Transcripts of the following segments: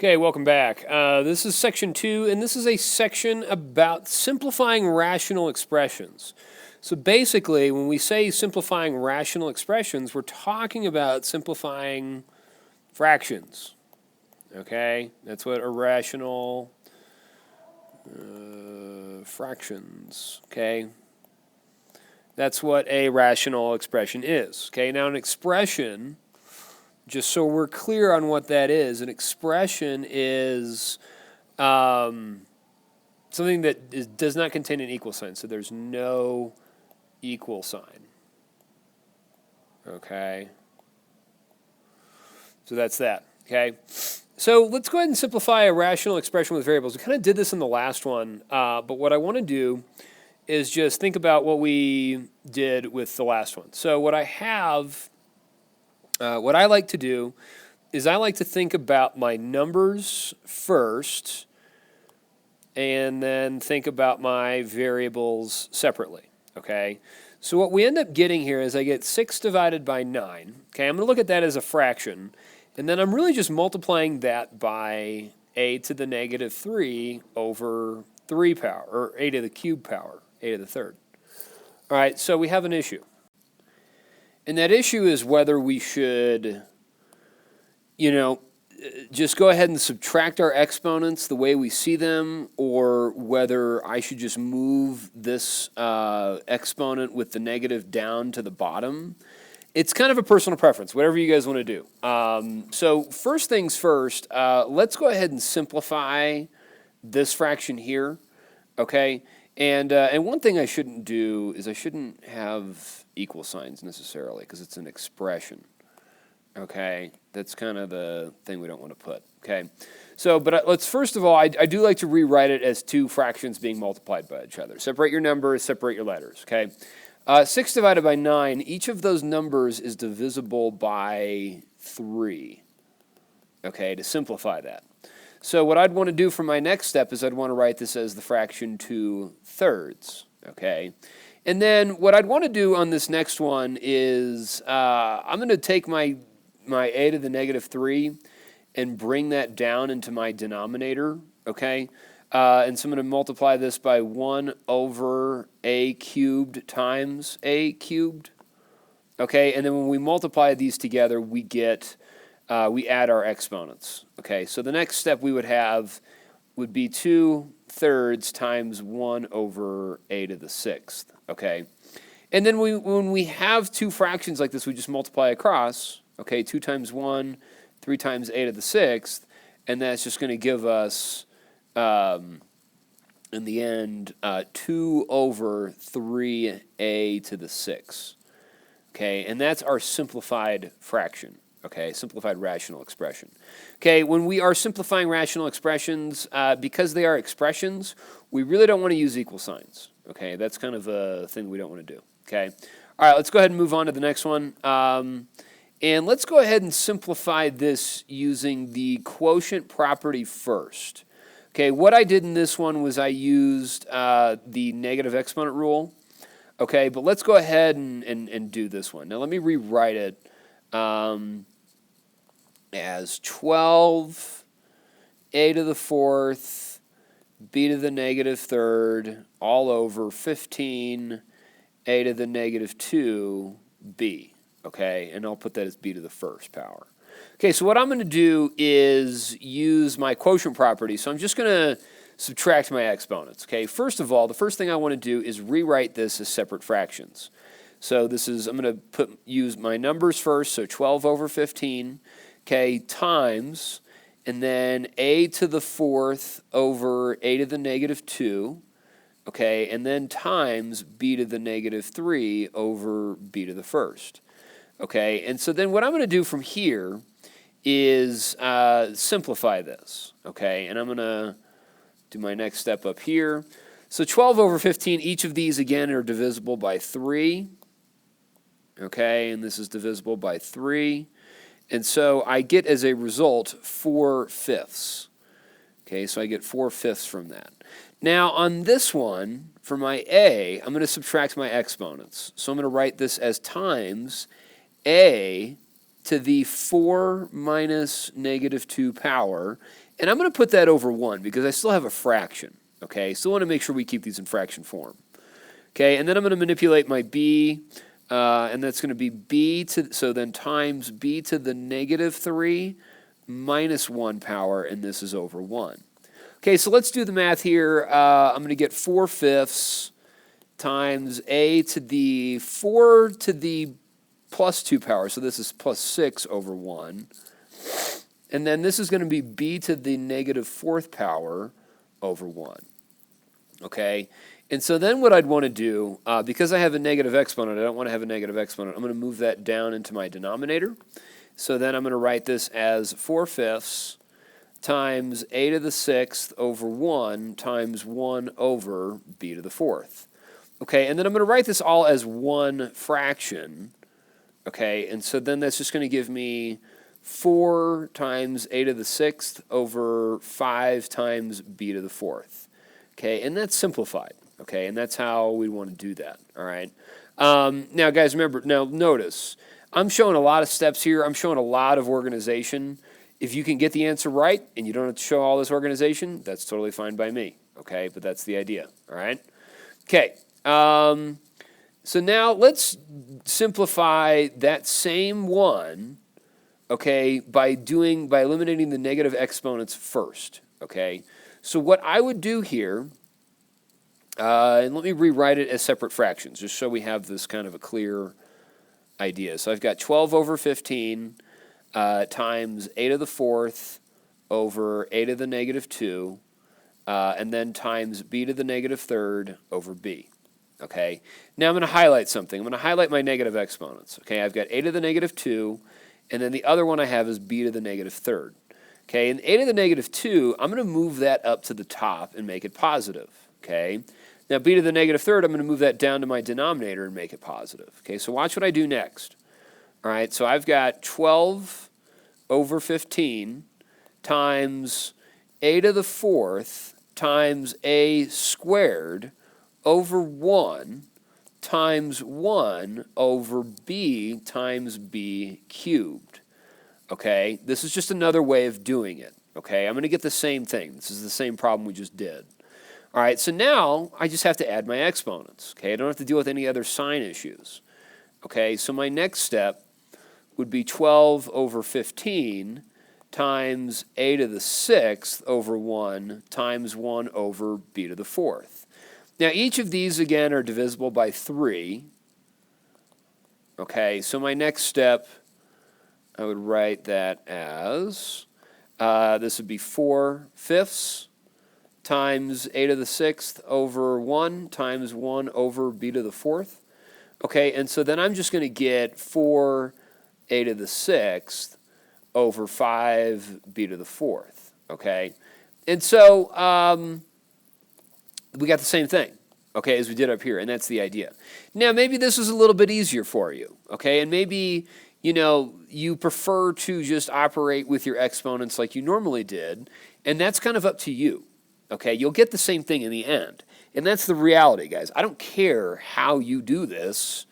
Okay, welcome back. This is section 2, and this is a section about simplifying rational expressions. So basically, when we say simplifying rational expressions, we're talking about simplifying fractions. Okay, that's what irrational fractions. Okay, that's what a rational expression is. Okay, now an expression, just so we're clear on what that is, an expression is something that does not contain an equal sign. So there's no equal sign. Okay. So that's that. Okay. So let's go ahead and simplify a rational expression with variables. We kind of did this in the last one, but what I want to do is just think about what we did with the last one. So what I have... what I like to do is I like to think about my numbers first and then think about my variables separately, okay? So what we end up getting here is I get 6 divided by 9. Okay, I'm going to look at that as a fraction, and then I'm really just multiplying that by a to the negative 3 over 3 power, or a to the cube power, a to the third. All right, so we have an issue. And that issue is whether we should, just go ahead and subtract our exponents the way we see them, or whether I should just move this exponent with the negative down to the bottom. It's kind of a personal preference, whatever you guys want to do. So first things first, let's go ahead and simplify this fraction here, okay? And one thing I shouldn't do is I shouldn't have equal signs necessarily because it's an expression, okay? That's kind of the thing we don't want to put, okay? So, but let's first of all, I do like to rewrite it as two fractions being multiplied by each other. Separate your numbers, separate your letters, okay? 6 divided by 9, each of those numbers is divisible by 3, okay, to simplify that. So what I'd want to do for my next step is I'd want to write this as the fraction 2/3, okay? And then what I'd want to do on this next one is I'm going to take my a to the negative 3 and bring that down into my denominator, okay? And so I'm going to multiply this by 1 over a cubed times a cubed, okay? And then when we multiply these together, we get... we add our exponents. Okay, so the next step we would have would be 2/3 times 1 over a to the 6th. Okay, and then when we have two fractions like this, we just multiply across. Okay, 2 times 1, 3 times a to the 6th, and that's just going to give us, in the end, 2 over 3a to the 6th. Okay, and that's our simplified fraction. Okay, simplified rational expression. Okay, when we are simplifying rational expressions, because they are expressions, we really don't want to use equal signs. Okay, that's kind of a thing we don't want to do. Okay, all right, let's go ahead and move on to the next one. And let's go ahead and simplify this using the quotient property first. Okay, what I did in this one was I used the negative exponent rule. Okay, but let's go ahead and do this one. Now let me rewrite it. As 12 a to the 4th, b to the negative 3rd, all over 15 a to the negative 2, b. Okay, and I'll put that as b to the 1st power. Okay, so what I'm going to do is use my quotient property. So I'm just going to subtract my exponents. Okay, first of all, the first thing I want to do is rewrite this as separate fractions. So this is, I'm going to use my numbers first, so 12 over 15, okay, times, and then a to the 4th over a to the negative 2, okay, and then times b to the negative 3 over b to the 1st, okay, and so then what I'm going to do from here is simplify this, okay, and I'm going to do my next step up here. So 12 over 15, each of these, again, are divisible by 3, okay, and this is divisible by 3. And so I get, as a result, 4/5. Okay, so I get 4/5 from that. Now, on this one, for my a, I'm going to subtract my exponents. So I'm going to write this as times a to the 4 minus negative 2 power, And I'm going to put that over 1 because I still have a fraction, okay? Still want to make sure we keep these in fraction form. Okay, and then I'm going to manipulate my b, and that's going to be b to, so then times b to the negative 3 minus 1 power, and this is over 1. Okay, so let's do the math here. I'm going to get 4/5 times a to the 4 to the plus 2 power, so this is plus 6 over 1. And then this is going to be b to the negative 4th power over 1. Okay, and so then what I'd want to do, because I have a negative exponent, I don't want to have a negative exponent, I'm going to move that down into my denominator. So then I'm going to write this as 4/5 times a to the 6th over 1 times 1 over b to the 4th. Okay, and then I'm going to write this all as one fraction. Okay, and so then that's just going to give me 4 times a to the 6th over 5 times b to the 4th. Okay, and that's simplified. Okay, and that's how we want to do that. All right. Now, guys, remember. Now, notice I'm showing a lot of steps here. I'm showing a lot of organization. If you can get the answer right and you don't have to show all this organization, that's totally fine by me. Okay, but that's the idea. All right. Okay. So now let's simplify that same one. Okay, by eliminating the negative exponents first. Okay. So what I would do here. And let me rewrite it as separate fractions, just so we have this kind of a clear idea. So I've got 12 over 15 times a to the 4th over a to the negative 2, and then times b to the negative 3rd over b. Okay. Now I'm going to highlight something. I'm going to highlight my negative exponents. Okay. I've got a to the negative 2, and then the other one I have is b to the negative 3rd. Okay. And a to the negative 2, I'm going to move that up to the top and make it positive. Okay. Now, b to the negative 3rd, I'm going to move that down to my denominator and make it positive. Okay, so watch what I do next. All right, so I've got 12 over 15 times a to the 4th times a squared over 1 times 1 over b times b cubed. Okay, this is just another way of doing it. Okay, I'm going to get the same thing. This is the same problem we just did. All right, so now I just have to add my exponents. Okay, I don't have to deal with any other sign issues. Okay, so my next step would be 12 over 15 times a to the 6th over 1 times 1 over b to the 4th. Now, each of these, again, are divisible by 3. Okay, so my next step, I would write that as, this would be 4/5 times a to the 6th over 1 times 1 over b to the 4th. Okay, and so then I'm just going to get 4 a to the 6th over 5 b to the 4th. Okay, and so we got the same thing, okay, as we did up here, and that's the idea. Now, maybe this is a little bit easier for you, okay, and maybe, you know, you prefer to just operate with your exponents like you normally did, and that's kind of up to you. Okay, you'll get the same thing in the end. And that's the reality, guys. I don't care how you do this.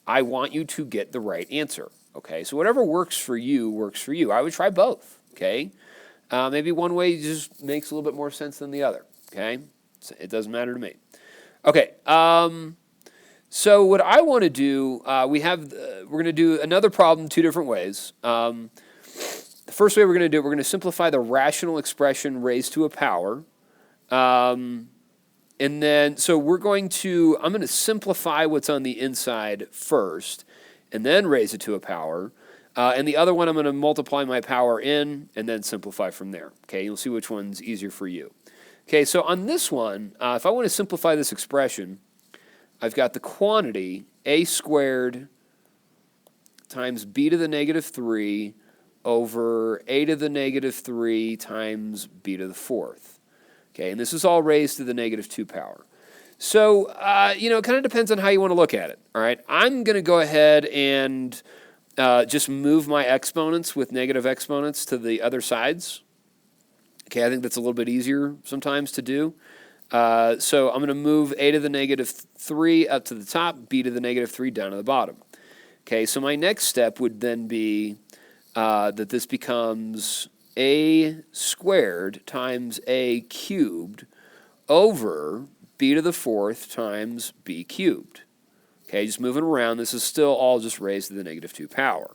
I want you to get the right answer. Okay, so whatever works for you works for you. I would try both. Okay, maybe one way just makes a little bit more sense than the other. Okay, so it doesn't matter to me. Okay, so what I want to do, we're going to do another problem 2 different ways. The first way we're going to do it, we're going to simplify the rational expression raised to a power. And then, so I'm going to simplify what's on the inside first, and then raise it to a power. And the other one, I'm going to multiply my power in, and then simplify from there. Okay, you'll see which one's easier for you. Okay, so on this one, if I want to simplify this expression, I've got the quantity a squared times b to the negative 3 over a to the negative 3 times b to the 4th. Okay, and this is all raised to the negative 2 power. So, you know, it kind of depends on how you want to look at it, all right? I'm going to go ahead and just move my exponents with negative exponents to the other sides. Okay, I think that's a little bit easier sometimes to do. So I'm going to move a to the negative 3 up to the top, b to the negative 3 down to the bottom. Okay, so my next step would then be that this becomes a squared times a cubed over b to the fourth times b cubed. Okay, just moving around. This is still all just raised to the negative 2 power.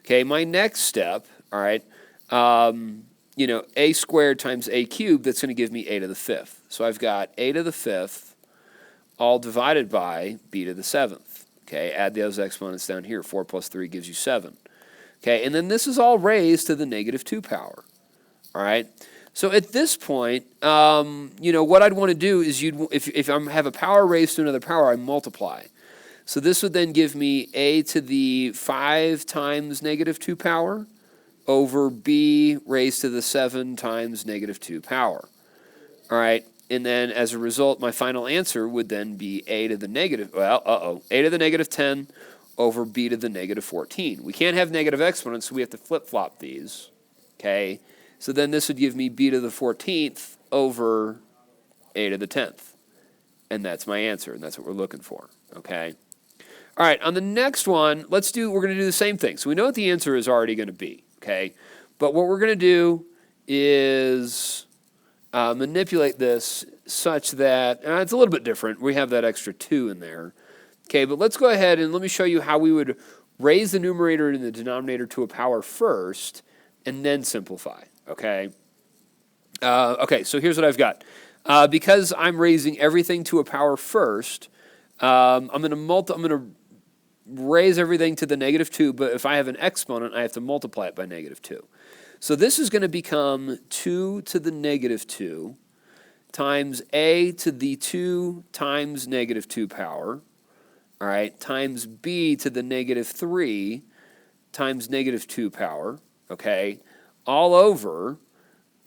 Okay, my next step, all right, a squared times a cubed, that's going to give me a to the fifth. So I've got a to the fifth all divided by b to the seventh. Okay, add those exponents down here. 4 plus 3 gives you 7. Okay, and then this is all raised to the negative 2 power. All right, so at this point, what I'd want to do is if I have a power raised to another power, I multiply. So this would then give me a to the 5 times negative 2 power over b raised to the 7 times negative 2 power. All right, and then as a result, my final answer would then be a to the negative, a to the negative 10 over b to the negative 14. We can't have negative exponents, so we have to flip-flop these, okay? So then this would give me b to the 14th over a to the 10th. And that's my answer, and that's what we're looking for, okay? All right, on the next one, we're going to do the same thing. So we know what the answer is already going to be, okay? But what we're going to do is manipulate this such that, it's a little bit different. We have that extra 2 in there. Okay, but let's go ahead and let me show you how we would raise the numerator and the denominator to a power first and then simplify, okay? Okay, so here's what I've got. Because I'm raising everything to a power first, I'm going to raise everything to the negative 2, but if I have an exponent, I have to multiply it by negative 2. So this is going to become 2 to the negative 2 times a to the 2 times negative 2 power, all right, times b to the negative 3 times negative 2 power, okay, all over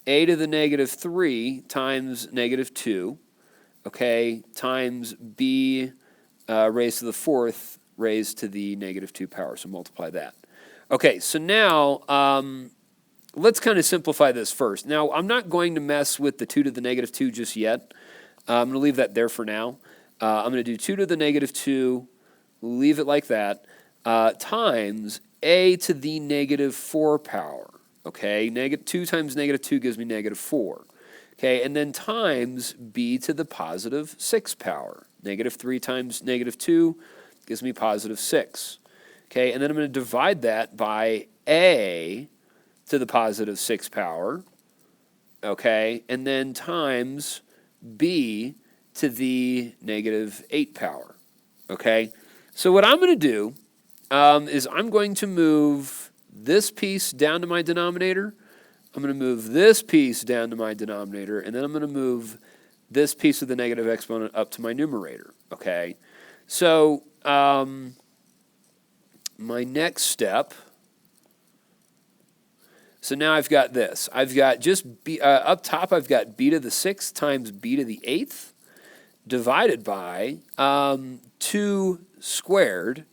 a to the negative 3 times negative 2, okay, times b raised to the fourth raised to the negative 2 power, so multiply that. Okay, so now let's kind of simplify this first. Now, I'm not going to mess with the 2 to the negative 2 just yet. I'm going to leave that there for now. I'm going to do 2 to the negative 2, leave it like that, times a to the negative 4 power. Okay, 2 times negative 2 gives me negative 4. Okay, and then times b to the positive 6 power. Negative 3 times negative 2 gives me positive 6. Okay, and then I'm going to divide that by a to the positive 6 power. Okay, and then times b to the negative 8 power. Okay, so what I'm going to do is I'm going to move this piece down to my denominator. I'm going to move this piece down to my denominator, and then I'm going to move this piece of the negative exponent up to my numerator, okay? So my next step, so now I've got this. I've got just b, up top I've got b to the 6th times b to the 8th divided by 2 squared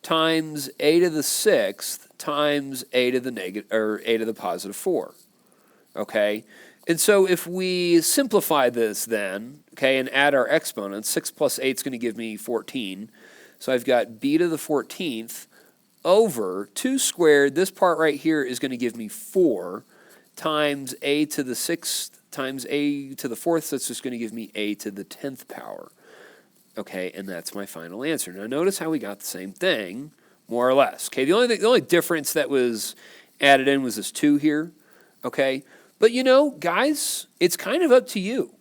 times a to the 6th times a to the positive 4. Okay, and so if we simplify this then, okay, and add our exponents, 6 plus 8 is going to give me 14. So I've got b to the 14th over 2 squared. This part right here is going to give me 4 times a to the 6th times a to the 4th. So it's just going to give me a to the 10th power. Okay, and that's my final answer. Now notice how we got the same thing, more or less. Okay, the only difference that was added in was this 2 here. Okay, but guys, it's kind of up to you.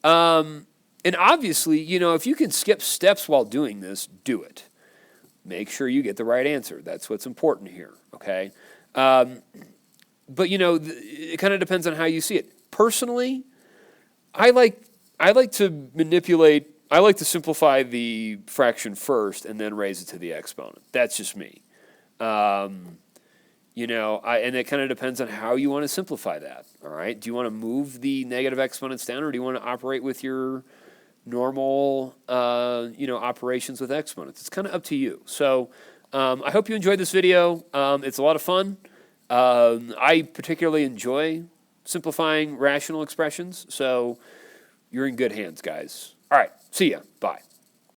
And obviously, if you can skip steps while doing this, do it. Make sure you get the right answer. That's what's important here. Okay, but it kind of depends on how you see it. Personally, I like to manipulate. I like to simplify the fraction first and then raise it to the exponent. That's just me. And it kind of depends on how you want to simplify that. All right. Do you want to move the negative exponents down, or do you want to operate with your normal, operations with exponents? It's kind of up to you. So I hope you enjoyed this video. It's a lot of fun. I particularly enjoy simplifying rational expressions. So you're in good hands, guys. All right. See ya. Bye.